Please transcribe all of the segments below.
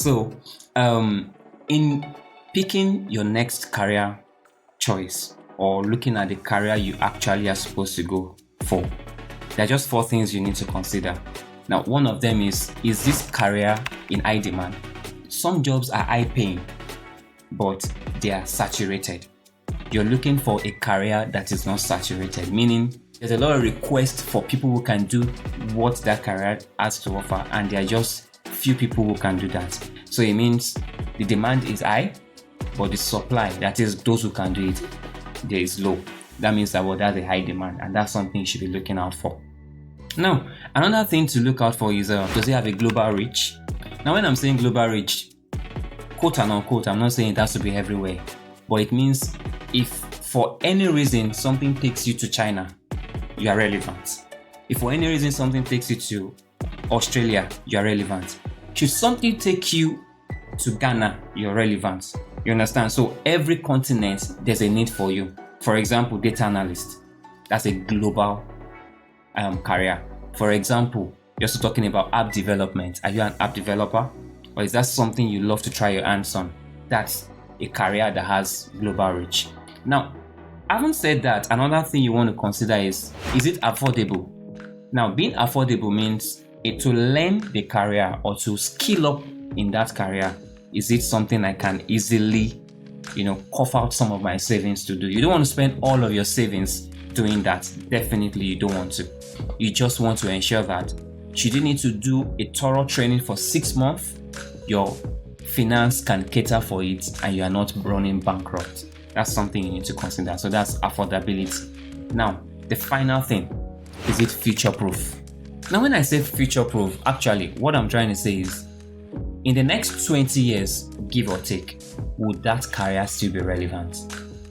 So, in picking your next career choice or looking at the career you actually are supposed to go for, there are just 4 things you need to consider. Now, one of them is this career in high demand? Some jobs are high paying, but they are saturated. You're looking for a career that is not saturated, meaning there's a lot of requests for people who can do what that career has to offer, and there are just few people who can do that. So it means the demand is high, but the supply, that is those who can do it, there is low. That means that that's a high demand, and that's something you should be looking out for. Now, another thing to look out for is does it have a global reach? Now, when I'm saying global reach, quote and unquote, I'm not saying it has to be everywhere, but it means if for any reason something takes you to China, you are relevant. If for any reason something takes you to Australia, you are relevant. Should something take you to Ghana, you're relevant. You understand? So every continent, there's a need for you. For example, data analyst, that's a global career. For example, you're also talking about app development. Are you an app developer? Or is that something you love to try your hands on? That's a career that has global reach. Now, having said that, another thing you want to consider is it affordable? Now, being affordable means to learn the career or to skill up in that career. Is it something I can easily, cough out some of my savings to do? You don't want to spend all of your savings doing that. Definitely you don't want to. You just want to ensure that should you need to do a thorough training for 6 months, your finance can cater for it and you are not running bankrupt. That's something you need to consider. So that's affordability. Now, the final thing, is it future proof? Now, when I say future proof, actually what I'm trying to say is in the next 20 years, give or take, would that career still be relevant?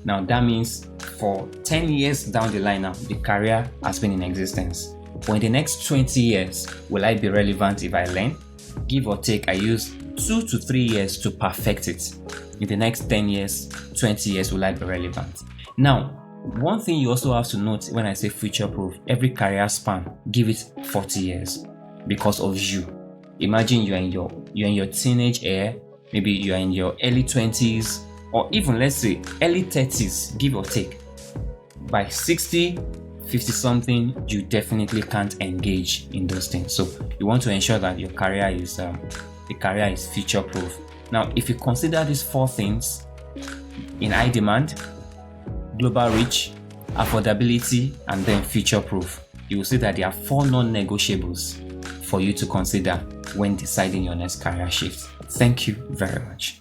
Now, that means for 10 years down the line now, the career has been in existence. But in the next 20 years, will I be relevant if I learn? Give or take, I use 2 to 3 years to perfect it. In the next 10 years, 20 years, will I be relevant? Now, one thing you also have to note when I say future proof, every career span, give it 40 years because of you. Imagine you're in your teenage year, maybe you're in your early 20s, or even let's say early 30s, give or take. By 60, 50 something, you definitely can't engage in those things. So you want to ensure that your career is future proof. Now, if you consider these 4 things in high demand, global reach, affordability, and then future proof, you will see that there are 4 non-negotiables for you to consider when deciding your next career shift. Thank you very much.